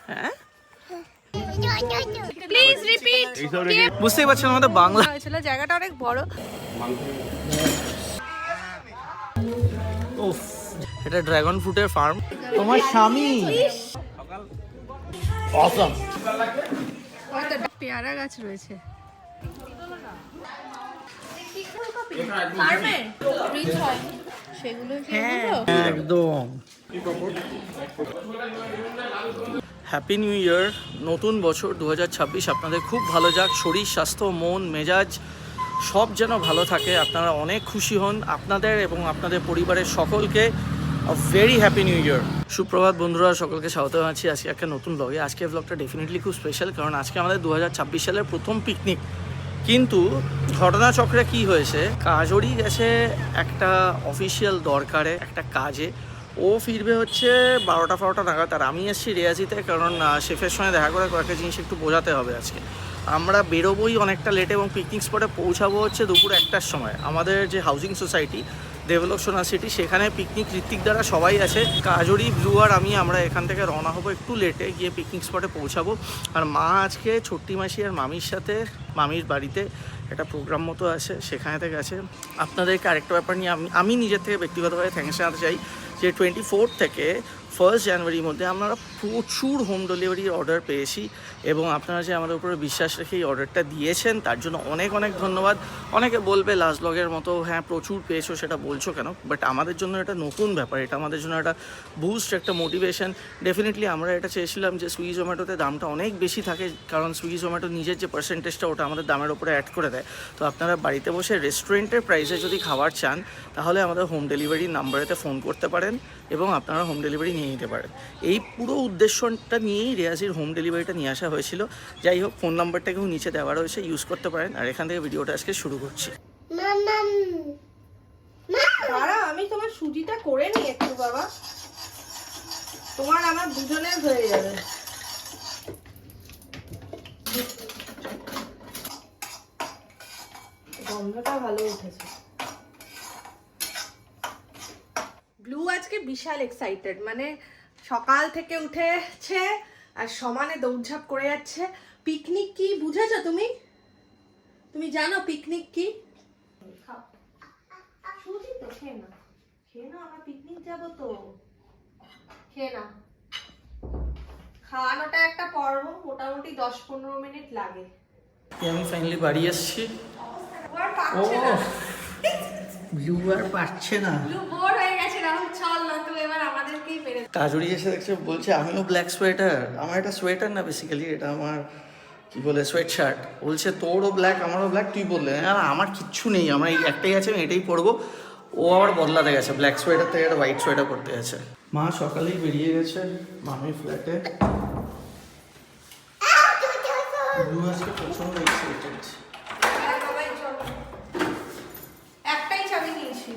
হ্যাঁ please repeat. বুঝতেই পারছেন আমাদের বাংলা হয়েছিল, জায়গাটা অনেক বড়। উফ, এটা ড্রাগন ফ্রুটের ফার্ম। তোমার স্বামী অসম। পেয়ারা গাছ রয়েছে। একদম। হ্যাপি নিউ ইয়ার, নতুন বছর 2026 আপনাদের খুব ভালো যাক। শরীর স্বাস্থ্য মন মেজাজ সব যেন ভালো থাকে, আপনারা অনেক খুশি হন। আপনাদের এবং আপনাদের পরিবারের সকলকে ভেরি হ্যাপি নিউ ইয়ার। সুপ্রভাত বন্ধুরা, সকলকে স্বাগত জানাচ্ছি আজকে একটা নতুন ব্লগে। আজকে ব্লগটা ডেফিনেটলি খুব স্পেশাল, কারণ আজকে আমাদের 2026 সালের প্রথম পিকনিক। কিন্তু ঘটনাচক্রে কি হয়েছে, কাজরি গেছে একটা অফিসিয়াল দরকারে, একটা কাজে। ও ফিরবে হচ্ছে 12টা নাগাদ। আর আমি এসেছি রেয়াজিতে, কারণ শেফের সঙ্গে দেখা করে কয়েকটা জিনিস একটু বোঝাতে হবে আজকে। আমরা বেরোবোই অনেকটা লেটে এবং পিকনিক স্পটে পৌঁছাবো হচ্ছে দুপুর 1টার সময়। আমাদের যে হাউজিং সোসাইটি ডেভেলপ সোনা সিটি, সেখানে পিকনিক ঋত্বিক দ্বারা সবাই আছে। কাজরি ব্লু আর আমরা এখান থেকে রওনা হবো একটু লেটে, গিয়ে পিকনিক স্পটে পৌঁছাবো। আর মা আজকে ছোট্টি মাসি আর মামির সাথে মামির বাড়িতে একটা প্রোগ্রাম মতো আছে, সেখানে থেকে আছে। আপনাদেরকে আরেকটা ব্যাপার নিয়ে আমি নিজের থেকে ব্যক্তিগতভাবে থ্যাঙ্কস জানাতে চাই যে 24 থেকে 1 জানুয়ারির মধ্যে আমরা প্রচুর হোম ডেলিভারির অর্ডার পেয়েছি, এবং আপনারা যে আমাদের উপরে বিশ্বাস রেখে এই অর্ডারটা দিয়েছেন তার জন্য অনেক অনেক ধন্যবাদ। অনেকে বলবে লাস্ট ব্লগের মতো হ্যাঁ প্রচুর পেয়েছো, সেটা বলছো কেন? বাট আমাদের জন্য এটা নতুন ব্যাপার, এটা আমাদের জন্য একটা বুস্ট, একটা মোটিভেশন। ডেফিনেটলি আমরা এটা চেয়েছিলাম যে সুইগি জোম্যাটোতে দামটা অনেক বেশি থাকে, কারণ সুইগি জোম্যাটো নিজের যে পার্সেন্টেজটা ওটা আমাদের দামের উপরে অ্যাড করে দেয়। তো আপনারা বাড়িতে বসে রেস্টুরেন্টের প্রাইসে যদি খাবার চান, তাহলে আমাদের হোম ডেলিভারি নাম্বারেতে ফোন করতে পারেন এবং আপনারা হোম ডেলিভারি নিয়ে নিতে পারেন। এই পুরো উদ্দেশ্যটা নিয়েই রেয়াজির হোম ডেলিভারিটা নিয়ে আসা হয়েছিল। যাই হোক, ফোন নাম্বারটাকেও নিচে দেওয়া রয়েছে, ইউজ করতে পারেন। আর এখান থেকে ভিডিওটা আজকে শুরু করছি। দাঁড়া, আমি তোমার সুজিটা করে নিই একটু বাবা, তোমার আমার দুজনের হয়ে যাবে। গন্ধটা ভালো উঠেছে। ব্লু আজকে বিশাল এক্সাইটেড, মানে সকাল থেকে উঠেছে আর সমানে দৌড়ঝাঁপ করে যাচ্ছে। পিকনিক কি বুঝেছো তুমি? তুমি জানো পিকনিক কি? সুজি তো খেয়ে না, খেয়ে না, আমরা পিকনিক যাবো তো, খেয়ে না। খাওয়ানোটা একটা পর্ব, মোটামুটি 10-15 মিনিট লাগে। আমি ফাইনালি বাড়ি এসেছি। ব্লু আর পাচ্ছে না, ব্লু বোর হয়ে গেছে। রাহুল চল না তো, এবার আমাদেরকেই মেরে। কাজুরি এসে দেখছে, বলছে আমিও ব্ল্যাক সোয়েটার। আমার এটা সোয়েটার না, বেসিক্যালি এটা আমার কি বলে সোয়েট শার্ট। বলছে তোরও ব্ল্যাক আমারও ব্ল্যাক, তুই বললে। আর আমার কিচ্ছু নেই, আমার এই একটাই আছে, আমি এটাই পরবো। ও আবার বদলাতে গেছে, ব্ল্যাক সোয়েটার থেকে একটা হোয়াইট সোয়েটার পরতে গেছে। মা সকালেই বেরিয়ে গেছে মামির ফ্ল্যাটে। ব্লু আজকে প্রচন্ড এক্সাইটেড। একটাই চাবি নিয়েছি।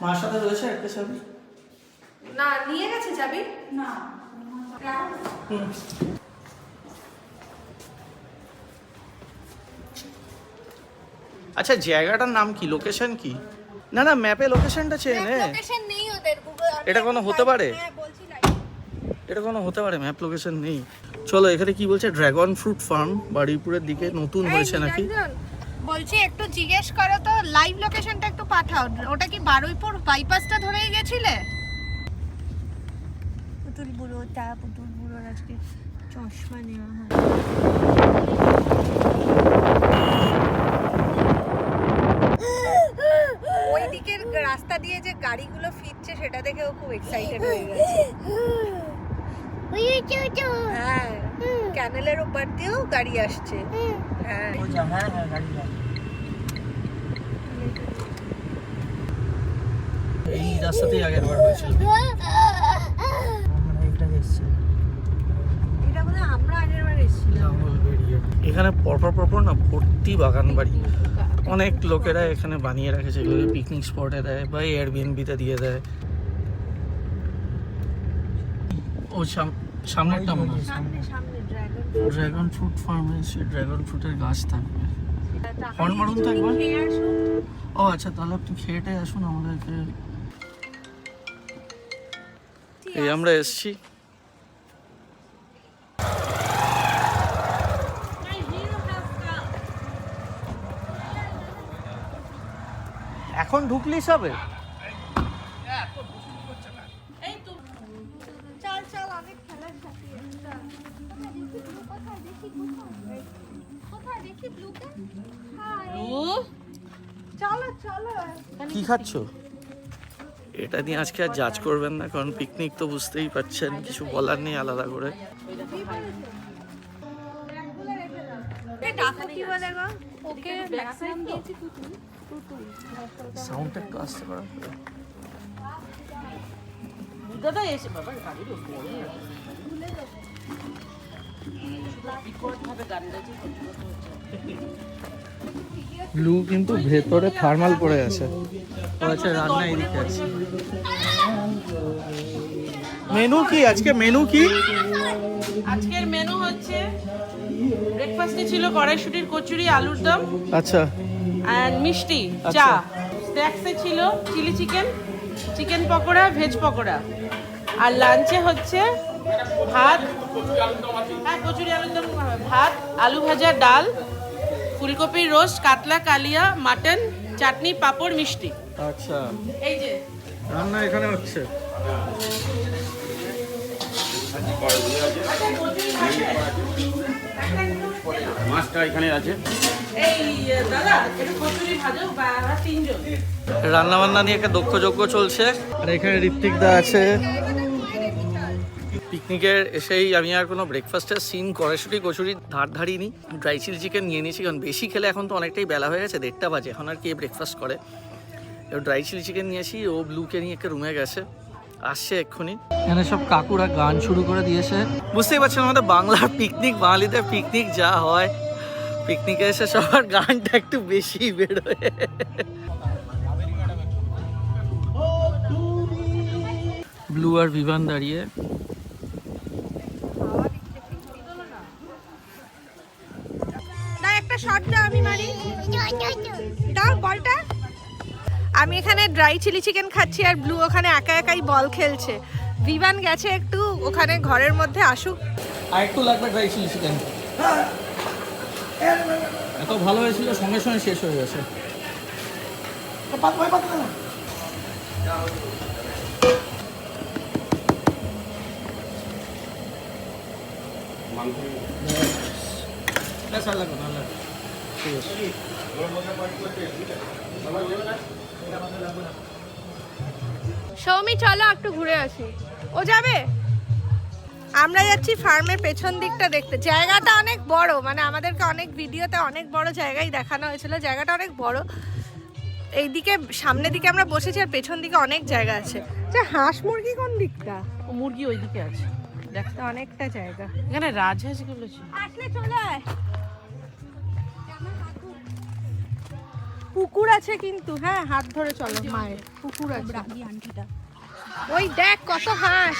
মার সাথে রয়েছে একটা চাবি। না, নিয়ে গেছে চাবি। না, আচ্ছা, জায়গাটার নাম কি, লোকেশন কি? না না, ম্যাপে লোকেশনটা চেনে। লোকেশন নেই ওদের গুগল। এটা কোনো হতে পারে? হ্যাঁ বলছি না, এটা কোনো হতে পারে, ম্যাপ লোকেশন নেই। চলো, এখানে কি বলছে, ড্রাগন ফ্রুট ফার্ম বারুইপুরের দিকে নতুন হয়েছে নাকি। বলছি একটু জিজ্ঞেস করো তো, লাইভ লোকেশনটা একটু পাঠাও। ওটা কি বারুইপুর বাইপাসটা ধরেই গেছিলে? পুতুল বুড়োর আজকে চশমা নেওয়া হয়। ওই দিকের রাস্তা দিয়ে যে গাড়িগুলো ফিরছে সেটা দেখে ও খুব এক্সাইটেড হয়ে গেছে। হ্যাঁ, ক্যানেলের উপর দিয়েও গাড়ি আসছে। হ্যাঁ, এই রাস্তাতেই আগের বার হয়েছিল। এটা বোধহয় আমরা আগের বার এসেছিলাম। এখানে পরপর না ভর্তি বাগান বাড়ি। অনেক লোকেরা এখানে বানিয়ে রাখেছে, এগুলো পিকনিক স্পটে দেয় বা এয়ারবিএনবিতে দিয়ে দেয়। ও সামনেরটা মনে হয় ড্রাগন ফ্রুট ফার্মে, ড্রাগন ফ্রুটের গাছ থাকবে। হর্ন মারুন তো একবার। ও আচ্ছা, তাহলে আপনি খেয়েটে আসুন আমাদেরকে। এই আমরা এসছি এখন ঢুকলি সবে? এই তো চল চল অনেক খেলার সাথে কোথায় দেখি ব্লুকে চলো চলো। কি খাচ্ছ? এটা নিয়ে আজকে আর জাজ করবেন না, কারণ পিকনিক তো বুঝতেই পারছেন, কিছু বলার নেই আলাদা করে। ডাকো কি বলে গো ওকে? ম্যাক্সিমাম দিয়েছি তুতুল। সাউন্ডটা একটু আসতে পারো? দাদা এসে বাবা গাড়ি ঢুকবো ব্লু কিন্তু ভেতরে থার্মাল পড়ে আছে। আচ্ছা, রান্না এদিকে আছে। মেনু কি আজকে? মেনু কি আজকের মেনু হচ্ছে ব্রেকফাস্টে ছিল কড়াইশুটির কচুরি, আলুর দম আচ্ছা আর মিষ্টি আচ্ছা। চা। স্ন্যাক্সে ছিল chilli chicken, chicken pakora, veg pakora. আর লাঞ্চে হচ্ছে ভাত, হ্যাঁ কচুরি আলুর দম, ভাত, আলু ভাজা, ডাল, ফুলকপির রোস্ট, কাতলা কালিয়া, মাটন, চাটনি, পাঁপড়, মিষ্টি। আচ্ছা, এই যে রান্না এখানে হচ্ছে। মাছটা এখানে আছে। এই দাদা একটু কচুরি ভাজো, বা তিনজন। রান্না বান্না নিয়ে একটা দক্ষ যজ্ঞ চলছে। আর এখানে ঋত্বিক দা আছে। পিকনিকের এসেই আমি আর কোনো ব্রেকফাস্টের সিন কড়াইশুটি কচুরি ধারিনি, ড্রাই চিলি চিকেন নিয়ে নিয়েছি, কারণ বেশি খেলে এখন তো অনেকটাই বেলা হয়ে গেছে, 1:30 বাজে, এখন আর কে ব্রেকফাস্ট করে। এবার ড্রাই চিলি চিকেন নিয়েছি, ও ব্লুকে নিয়ে একটা রুমে গেছে, আসছে এক্ষুনি। এখানে সব কাকুরা গান শুরু করে দিয়েছে। বুঝতেই পারছেন আমাদের বাংলার পিকনিক, বাঙালিদের পিকনিক যা হয়, পিকনিকে এসে সবার গানটা একটু বেশি বেরোয়। ব্লু আর বিভান দাঁড়িয়ে। না একটা শট দাও, আমি মারি। দাও বলটা। আমি এখানে ড্রাই চিলি চিকেন খাচ্ছি আর ব্লু ওখানে একা একাই বল খেলছে। বিভান গেছে একটু ওখানে ঘরের মধ্যে আসুক। আর একটু লাগবে ড্রাই চিলি চিকেন। এত ভালো হয়েছিল, সঙ্গে সঙ্গে শেষ হয়ে গেছে। সৌমি চলো একটু ঘুরে আসি। ও যাবে? আমরা যাচ্ছি ফার্মের পেছন দিকটা দেখতে। জায়গাটা অনেক বড়, মানে আমাদেরকে অনেক ভিডিওতে অনেক বড় জায়গায় দেখানো হয়েছিল। জায়গাটা অনেক বড়। এইদিকে সামনের দিকে আমরা বসেছি আর পেছন দিকে অনেক জায়গা আছে। আচ্ছা, হাঁস মুরগি কোন দিকটা? ও মুরগি ওইদিকে আছে, দেখতে অনেকটা জায়গা। এখানে রাজহাঁস গুলো ছিল। আসলে চলে আয়। পুকুর আছে কিন্তু, হ্যাঁ হাত ধরে চলো, মায়ের পুকুর আছে। ওই দেখ কত হাঁস।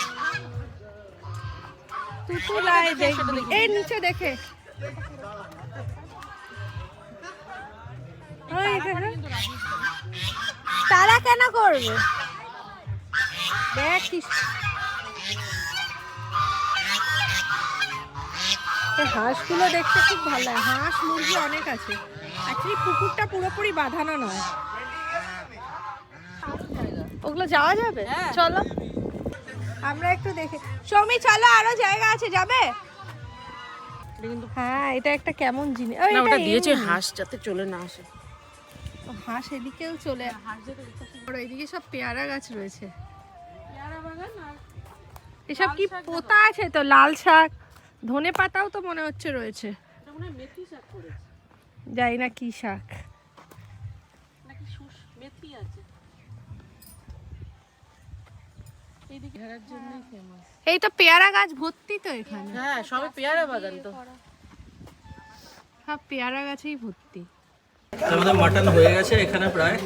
তুতুল আয় দেখবি, এই নিচে দেখে। ওই দেখে। তারা কেন করবে? দেখ কি হাঁসগুলো দেখতে খুব ভালো লাগে। হাঁস মুরগি অনেক আছে। অ্যাকচুয়ালি পুকুরটা পুরোপুরি বাঁধানো নয়। ওগুলো যাওয়া যাবে? চলো আমরা একটু দেখে। সৌমি চলো, আরো জায়গা আছে, যাবে? হ্যাঁ এটা একটা কেমন জিনিস। না ওটা দিয়েছে হাঁস যাতে চলে না আসে। হাঁস এদিকেও চলে। এদিকে সব পেয়ারা গাছ রয়েছে। এসব কি পোতা আছে তো? লাল শাক, ধনে পাতাও তো মনে হচ্ছে রয়েছে। মেথি শাক করেছে যাই না কি শাক। নাকি মেথি আছে এইদিকে, ঘেরার জন্যই ফেমাস। এই তো পেয়ারা গাছ ভর্তি তো এখানে। হ্যাঁ সবে পেয়ারা বাগান তো, সব পেয়ারা গাছেই ভর্তি। আমাদের মাটন হয়ে গেছে এখানে প্রায়।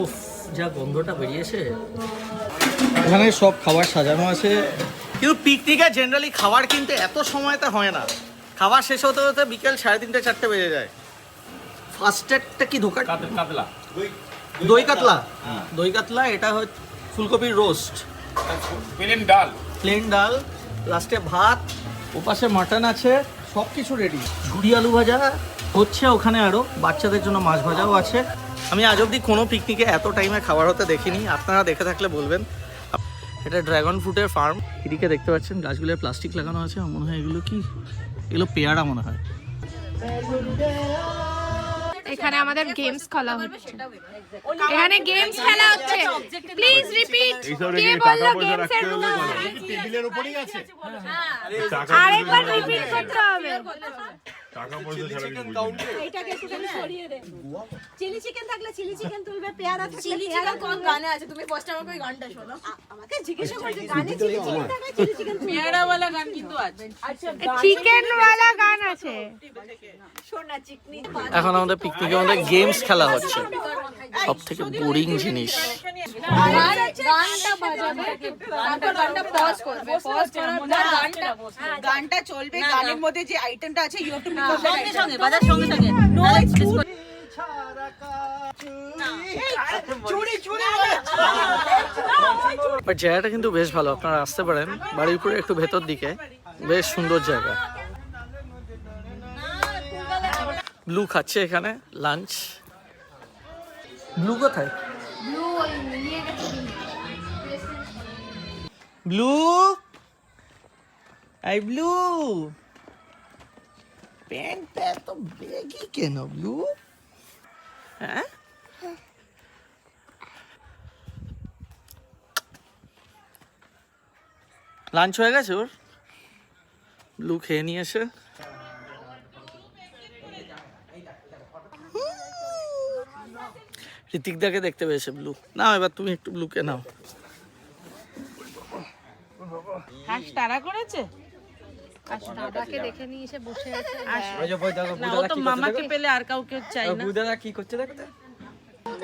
উফ, যা গন্ধটা বেরিয়েছে। এখানে সব খাবার সাজানো আছে, কিন্তু পিকনিকে জেনারেলি খাবার কিন্তু এত সময়তে হয় না। খাবার শেষ হতে হতে বিকেল 3:30 4টে বেজে যায়। ফার্স্ট এডটা কি ধোকা? কাতলা দই কাতলা। দই কাতলা, এটা হচ্ছে ফুলকপির রোস্ট, প্লেন ডাল, লাস্টে ভাত, ওপাশে মাটন আছে, সব কিছু রেডি। ঝুড়ি আলু ভাজা হচ্ছে ওখানে, আরও বাচ্চাদের জন্য মাছ ভাজাও আছে। আমি আজ অবধি কোনো পিকনিকে এত টাইমে খাবার হতে দেখিনি, আপনারা দেখে থাকলে বলবেন। এটা ড্রাগন ফ্রুটের ফার্ম। এদিকে দেখতে পাচ্ছেন গাছগুলোর প্লাস্টিক লাগানো আছে, আমার মনে হয় এগুলো কি, এগুলো পেয়ারা মনে হয়। এখানে আমাদের গেমস খেলা হচ্ছে, এখানে গেমস খেলা হচ্ছে। প্লিজ রিপিট, কে বললো গেমস এর রুল? টেবিলের উপরেই আছে। আরেকবার রিপিট করতে হবে। টাকা পয়সা ছাড়া কিছু বুঝি না। এইটাকে একটুখানি সরিয়ে দে। চিলি চিকেন থাকলে চিলি চিকেন তুলবে, পেয়ারা থাকলে পেয়ারা কোন গানে আছে? তুমি ফার্স্ট আমাকে ওই গানটা শোনো। আমাকে জিজ্ঞাসা করছে গানে চিলি চিকেন থাকলে চিলি চিকেন তুলবে। পেয়ারাওয়ালা গান কিন্তু আছে। আচ্ছা চিকেন ওয়ালা গান আছে। শোনা চিকনি। এখন আমাদের পিকনিকে আমাদের গেমস খেলা হচ্ছে, সব থেকে বোরিং জিনিস। গানটা বাজাবে, গানটা পজ করবে, পজ করার পর গানটা চলবে, গানের মধ্যে যে আইটেমটা আছে you have to pick up সঙ্গে সঙ্গে বাজার সঙ্গে সঙ্গে নো চুরি চুরি বাট জায়গাটা কিন্তু বেশ ভালো, আপনারা আসতে পারেন। বাড়ির উপরে একটু ভেতর দিকে, বেশ সুন্দর জায়গা। ব্লু খাচ্ছে এখানে লাঞ্চ। ব্লু কোথায়? ব্লু, এই ব্লু, প্যান্টটা এত বেগি কেন ব্লু? হ্যাঁ, লাঞ্চ হয়ে গেছে ওর? ব্লু খেয়ে নিয়ে এসে ঋতিকদাকে দেখতে পেয়েছে ব্লু। নাও এবার তুমি একটু ব্লুকে নাও। হাঁস তারা করেছে। দাদাকে দেখে নিয়ে এসে বসে আছে। না, ও তো মামাকে পেলে আর কাউকে চাই না।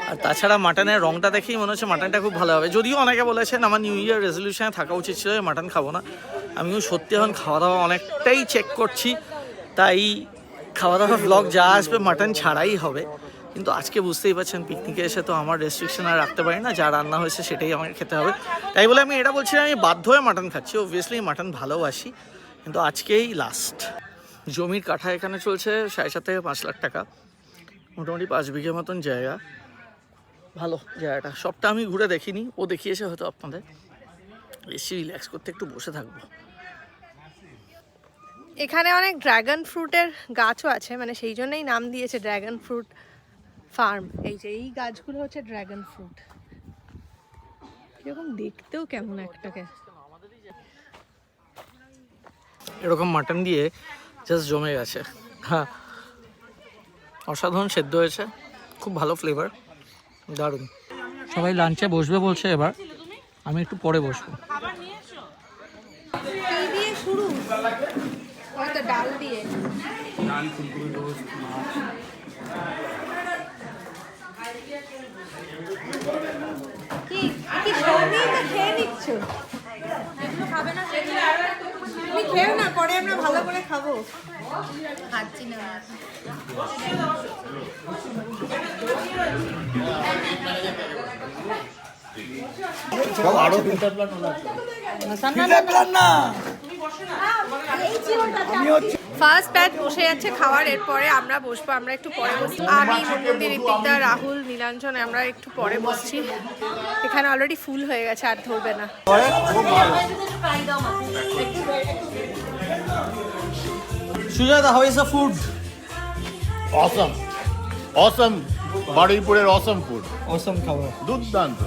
আর তাছাড়া মাটনের রংটা দেখেই মনে হচ্ছে মাটনটা খুব ভালো হবে। যদিও অনেকে বলেছেন আমার নিউ ইয়ার রেজলিউশনে থাকা উচিত ছিল, মাটন খাবো না। আমিও সত্যি এখন খাওয়া দাওয়া অনেকটাই চেক করছি, তাই খাওয়া দাওয়া ব্লগ যা আসবে মাটন ছাড়াই হবে। কিন্তু আজকে বুঝতেই পারছেন পিকনিকে এসে তো আমার রেস্ট্রিকশন আর রাখতে পারি না, যা রান্না হয়েছে সেটাই আমাকে খেতে হবে। তাই বলে আমি এটা বলছি না আমি বাধ্য হয়ে মাটন খাচ্ছি, অবভিয়াসলি মাটন ভালোবাসি, কিন্তু আজকেই লাস্ট। জমির কাঠা এখানে চলছে 7.5 থেকে 5 লাখ টাকা, মোটামুটি 5 বিঘে মতন জায়গা। ভালো জায়গাটা, সবটা আমি ঘুরে দেখিনি, ও দেখিয়েছে হয়তো আপনাদের। এসে রিল্যাক্স করতে একটু বসে থাকবো। এখানে অনেক ড্রাগন ফ্রুটের গাছও আছে, মানে সেই জন্যই নাম দিয়েছে ড্রাগন ফ্রুট ফার্ম। এই যে এই গাছগুলো হচ্ছে ড্রাগন ফ্রুট। এরকম দেখতেও কেমন একটাকে। এরকম মাটন দিয়ে জাস্ট জমে গেছে। হ্যাঁ, অসাধারণ সেদ্ধ হয়েছে, খুব ভালো ফ্লেভার, দারুণ। সবাই লাঞ্চে বসবে বলছে, এবার আমি একটু পরে বসবো। কি দিয়ে শুরু? হয়তো ডাল দিয়ে। কি কি সবই তো খেয়ে নিচ্ছ? খাবে না তুমি খেও না, পরে আমরা ভালো করে খাবো। খাচ্ছি না। ফার্স্ট ব্যাচ বসে যাচ্ছে খাওয়ার, এরপরে আমরা বসবো। আমরা একটু পরে বসছি, আমি, মন্দির, ঋতিকদা, রাহুল, নীলাঞ্জন, আমরা একটু পরে বসছি। এখানে অলরেডি ফুল হয়ে গেছে, আর ধরবে না। Sujata, how is the food? Awesome awesome, বারুইপুরের অসম ফুড, অসম খাবার। দুর্দান্ত।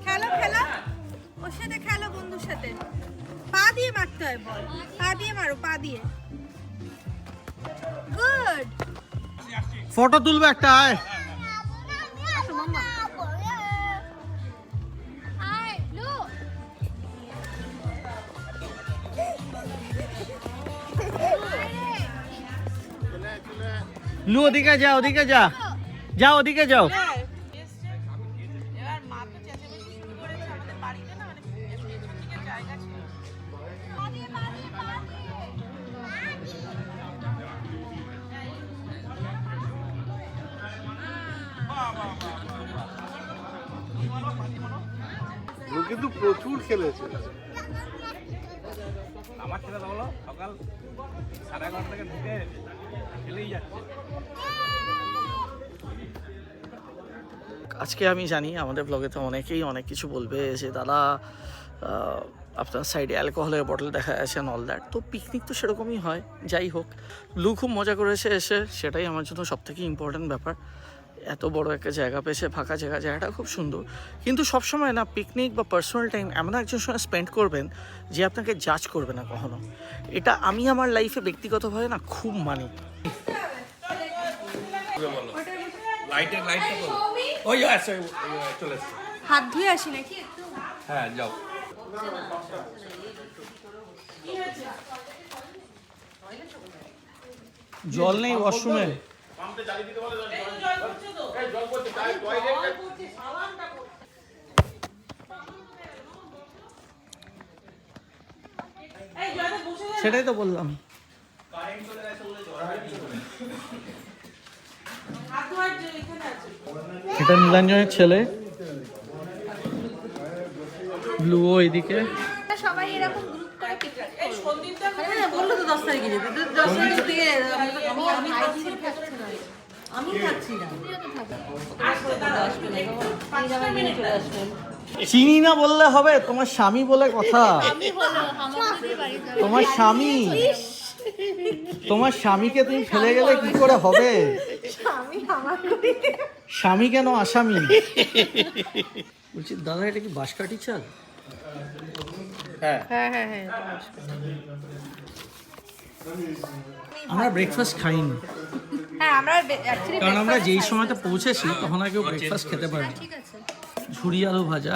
খেলো খেলো, ওর সাথে খেলো, বন্ধুর সাথে। পা দিয়ে মারতে হয় বল, পা দিয়ে মারো, পা দিয়ে। গুড। ফটো তুলবে একটা, আয়। লু, ওদিকে যা, ওদিকে যা, যাও ওদিকে যাও। এবার মা তো চেঁচামেচি শুরু করেছে আমাদের বাড়িতে না, মানে পেছন দিকে জায়গা ছিল। ও কিন্তু প্রচুর খেলেছে। আমার রাত্রে হলো সকাল 11:30 থেকে ঢুকে খেলেই যাচ্ছে। আজকে আমি জানি আমাদের ব্লগেতে অনেকেই অনেক কিছু বলবে যে দাদা আপনার সাইডে অ্যালকোহলের বটল দেখা যাচ্ছে অল দ্যাট। তো পিকনিক তো সেরকমই হয়, যাই হোক ব্লু খুব মজা করেছে এসে, সেটাই আমার জন্য সবথেকে ইম্পর্ট্যান্ট ব্যাপার। এত বড় একটা জায়গা পেয়েছে, ফাঁকা জায়গাটা খুব সুন্দর। কিন্তু সবসময় না পিকনিক বা পার্সোনাল টাইম এমন একজনের সঙ্গে স্পেন্ড করবেন যে আপনাকে জাজ করবে না কখনো। এটা আমি আমার লাইফে ব্যক্তিগতভাবে না খুব মানি। ওই আছে চলে এসছে। হাত ধুয়ে আসি নাকি একটু? হ্যাঁ যাও। জল নেই ওয়াশরুমে? সেটাই তো বললাম। এটা নীলাঞ্জনের ছেলে, ব্লুও এদিকে। সবাই এরকম গ্রুপ করে পিকনিক বললো তো 10 তারিখে যেতে, 10 তারিখের দিকে আমি থাকছি না। চিনি না বললে হবে, তোমার স্বামী বলে কথা। তোমার স্বামী, তোমার স্বামীকে তুমি ফেলে গেলে কি করে হবে? স্বামী কেন আসামি? বলছি দাদা এটা কি বাঁশকাঠি চাল? হ্যাঁ হ্যাঁ হ্যাঁ। আমরা ব্রেকফাস্ট খাইনি, হ্যাঁ আমরা অ্যাকচুয়ালি কারণ আমরা যেই সময়টা পৌঁছেছি তখন আর কেউ ব্রেকফাস্ট খেতে পারিনি। ঠিক আছে। ঝুরি আলু ভাজা,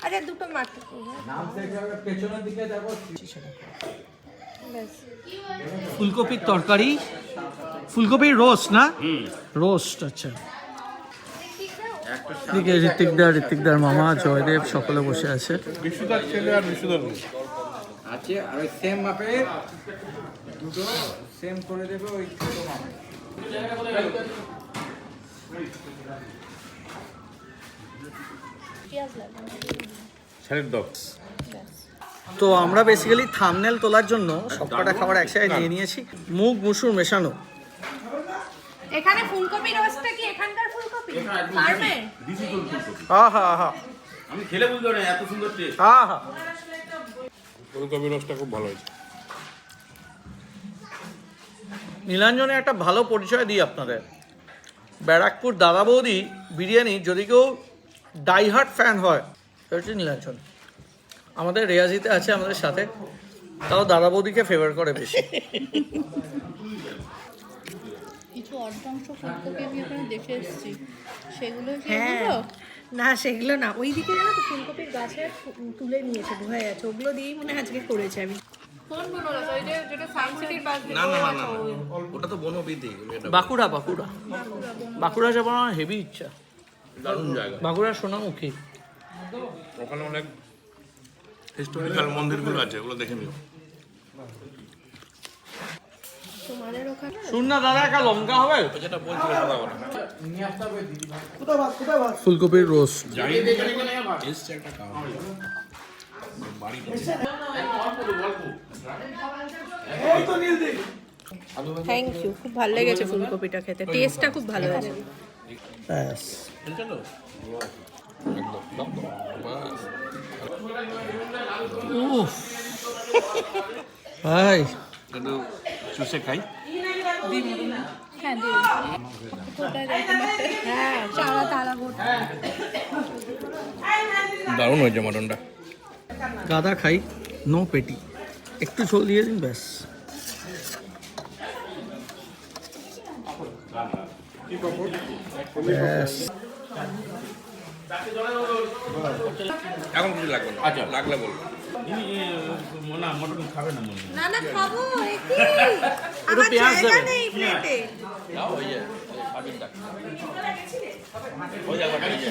আরে দুটো মাত্র ফুলকপির তরকারি, ফুলকপির রোস্ট না? রোস্ট, আচ্ছা। এদিকে ঋত্বিকদার মামা জয়দেব সকলে বসে আছে। বিশুদার ছেলে আর বিশুদার আছে আর ওই সেম মাপে দুটো সেম করে দেবে ওই ছোট মাপে। ছেলের দপ। তো আমরা বেসিক্যালি থাম্বনেল তোলার জন্য সবকটা খাবার একসাথে নিয়ে নিয়েছি। মুগ মুসুর মেশানো। এখানে ফুলকপি রোস্টটা কি এখানকার ফুলকপি? ফার্মের? আহা আহা আমি খেলে বুঝতে পারি এত সুন্দর টেস্ট। আহা, ফুলকপি রসটা খুব ভালো হয়েছে। নীলাঞ্জনে একটা ভালো পরিচয় দিই আপনাদের। ব্যারাকপুর দাদা বৌদি বিরিয়ানি যদি কেউ ডাইহার্ট ফ্যান হয় সেটা হচ্ছে নীলাঞ্জন। আমাদের রেয়াজিতে আছে আমাদের সাথে, তাও দাদা বৌদিকে ফেভার করে বেশি। কিছু অর্ধাংশ ফুলকপি আমি ওখানে দেখে এসেছি, সেগুলো কি হ্যাঁ এগুলো? না সেগুলো না, ওইদিকে জানো তো ফুলকপির গাছে তুলে নিয়েছে, বোঝা যাচ্ছে ওগুলো দিয়েই মনে হয় আজকে করেছে। আমি কোন বনলো ওই যে যেটা সায়েন্স সিটির পাশ দিয়ে? না না না না ওটা তো বনবিধি। বাঁকুড়া বাঁকুড়া যাবার আমার হেভি ইচ্ছা। দারুণ জায়গা। বাঁকুড়া সোনামুখী। ওখানে অনেক হিস্টোরিক্যাল মন্দিরগুলো আছে, ওগুলো দেখে নিও। তোমাদের ওখানে শুন না দাদা, একটা লঙ্কা হবে? যেটা বলছিল দাদা ওরা ফুলকপির রোস্ট। এসছে একটা খাওয়া থ্যাংক ইউ, খুব ভালো লেগেছে ফুলকপিটা খেতে, টেস্টটা খুব ভালো আছে। ব্যাস। উফ ভাই, একটু চুষে খাই। হ্যাঁ দিই। কোথায় যাই তোমার? হ্যাঁ চারা তারা ভোটা। দারুণ হয়েছে মটনটা। গাদা খাই, নো পেটি, একটু ঝোল দিয়ে দিন ব্যাস। ব্যাস। এখন কিছু লাগবে না, আচ্ছা লাগলে বলবো। না মটন খাবে না মনে না না খাবো, একই একটু আমার পেঁয়াজ জায়গা দেবে। নেই প্লেটে। যাও ওই যে পাবিন ডাক ওই জায়গাটা এই যে।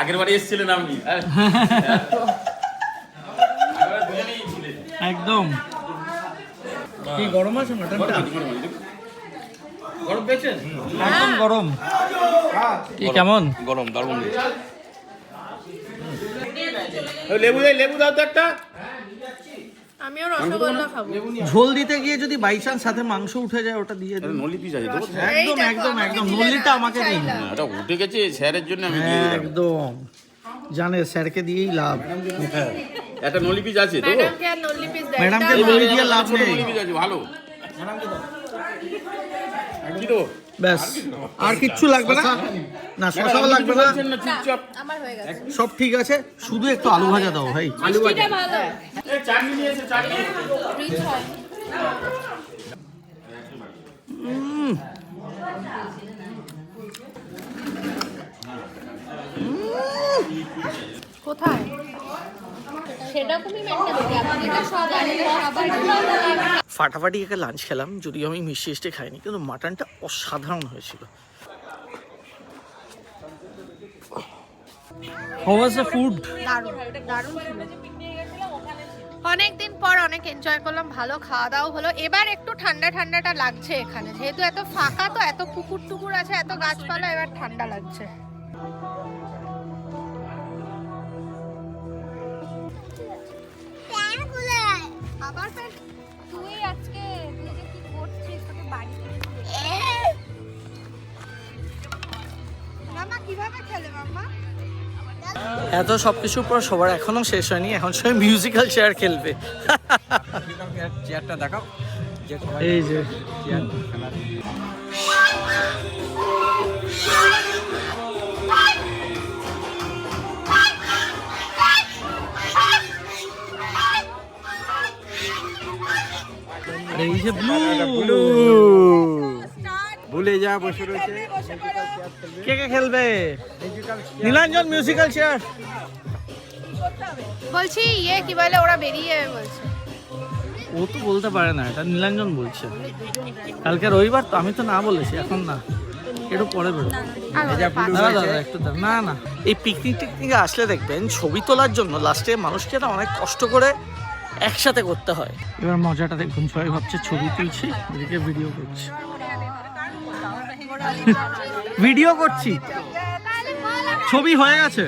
আগের বাড়ি এসেছিলেন আপনি? একদম। কি গরম আছে মাটনটা? গরম পেয়েছেন? একদম গরম। কি কেমন? গরম দারুণ। লেবু দাও তো একটা। আমিও রসগোল্লা খাবো। ঝোল দিতে গিয়ে যদি বাই চান্স সাথে মাংস উঠে যায় ওটা দিয়ে দিন। নলি পিস আছে দেবো? একদম একদম একদম নলিটা আমাকে দিন। এটা উঠে গেছে স্যারের জন্য আমি দিয়ে দিলাম। একদম জানে স্যারকে দিয়েই লাভ। একটা নলি পিস আছে দেবো? ম্যাডামকে আর নলি পিস দেয়। ম্যাডামকে নলি দিয়ে লাভ ছোট নেই। নলি পিস আছে ভালো। কি দেবো? ব্যাস আর কিচ্ছু লাগবে না। না শসাও লাগবে না, বলছেন না চুপচাপ। আমার হয়ে গেছে সব ঠিক আছে, শুধু একটু আলু ভাজা দাও ভাই। মিষ্টিটা ভালো চাটনি নিয়ে এসে চাটনি। রিচ হয় কোথায়? সেরকমই মেন্টালিটি আপনাদের সব খাবার ফাটাফাটি একটা লাঞ্চ খেলাম, যদিও আমি মিষ্টি খাইনি, কিন্তু মাটনটা অসাধারণ হয়েছিল। How was the food? অনেকদিন পর অনেক এনজয় করলাম, ভালো খাওয়া দাওয়া হলো। এবার একটু ঠান্ডা ঠান্ডাটা লাগছে এখানে, যেহেতু এত ফাঁকা, তো এত পুকুর টুকুর আছে, এত গাছপালা, এবার ঠান্ডা লাগছে। আবার তুই আজকে তুই যে কি করছিস তোকে বাড়ি থেকে মামা কিভাবে খেলে মাম্মা এত সব কিছুর পর সবার এখনো শেষ হয়নি, এখন সবাই মিউজিক্যাল চেয়ার খেলবে। চেয়ারটা দেখাও। এই যে এই যে ব্লু ভুলে যা বসে রয়েছে। কে কে খেলবে? Nilanjan musical chair. বলছি ইয়ে কি বলে, ওরা বেরিয়ে বলছে। ও তো বলতে পারে না, এটা নীলাঞ্জন বলছে। কালকে রবিবার তো, আমি তো না বলেছি, এখন না, একটু পরে বেরো। দাদা একটু দাঁড়ান। না না, এই পিকনিক টিকনিকে আসলে দেখবেন ছবি তোলার জন্য লাস্টে মানুষকে না অনেক কষ্ট করে একসাথে করতে হয়। এবার মজাটা দেখুন, সবাই ভাবছে ছবি তুলছি, এদিকে ভিডিও করছি। ভিডিও করছি, ছবি হয়ে গেছে,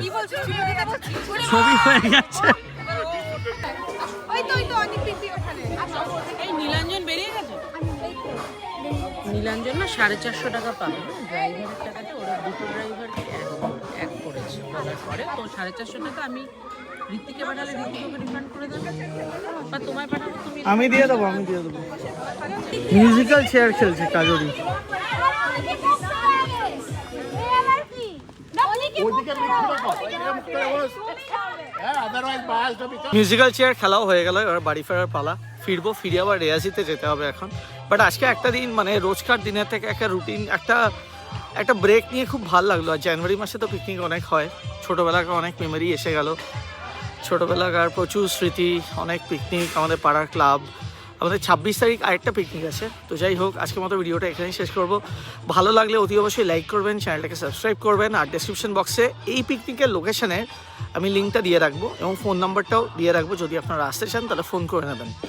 ছবি হয়ে গেছে। ওই তো অনেক বেশি ওখানে। এই নীলাঞ্জন বেরিয়ে গেছে। নীলাঞ্জন না 450 টাকা পাবে, ড্রাইভারের টাকাটা ওরা দুটো ড্রাইভারকে এক করেছে, বলার পরে তো 450 টাকা আমি ঋত্বিকে পাঠালে ঋত্বিকে রিফান্ড করে দেবে, বা তোমায় পাঠাবো তুমি। আমি দিয়ে দেবো, আমি দিয়ে দেবো। মিউজিক্যাল চেয়ার খেলছে কাজরি। মিউজিক্যাল চেয়ার খেলাও হয়ে গেল, এবার বাড়ি ফেরার পালা। ফিরে আবার রেয়াজিতে যেতে হবে এখন। বাট আজকে একটা দিন মানে রোজকার দিনের থেকে একটা রুটিন, একটা ব্রেক নিয়ে খুব ভালো লাগলো। আর জানুয়ারি মাসে তো পিকনিক অনেক হয়, ছোটোবেলাকার অনেক মেমোরি এসে গেল, ছোটোবেলাকার প্রচুর স্মৃতি, অনেক পিকনিক, আমাদের পাড়ার ক্লাব। আমাদের 26 তারিখ আরেকটা পিকনিক আছে। তো যাই হোক, আজকের মতো ভিডিওটা এখানেই শেষ করব। ভালো লাগলে অতি অবশ্যই লাইক করবেন, চ্যানেলটাকে সাবস্ক্রাইব করবেন। আর ডেসক্রিপশন বক্সে এই পিকনিকের লোকেশনের আমি লিঙ্কটা দিয়ে রাখবো এবং ফোন নাম্বারটাও দিয়ে রাখবো, যদি আপনারা আসতে চান তাহলে ফোন করে নেবেন।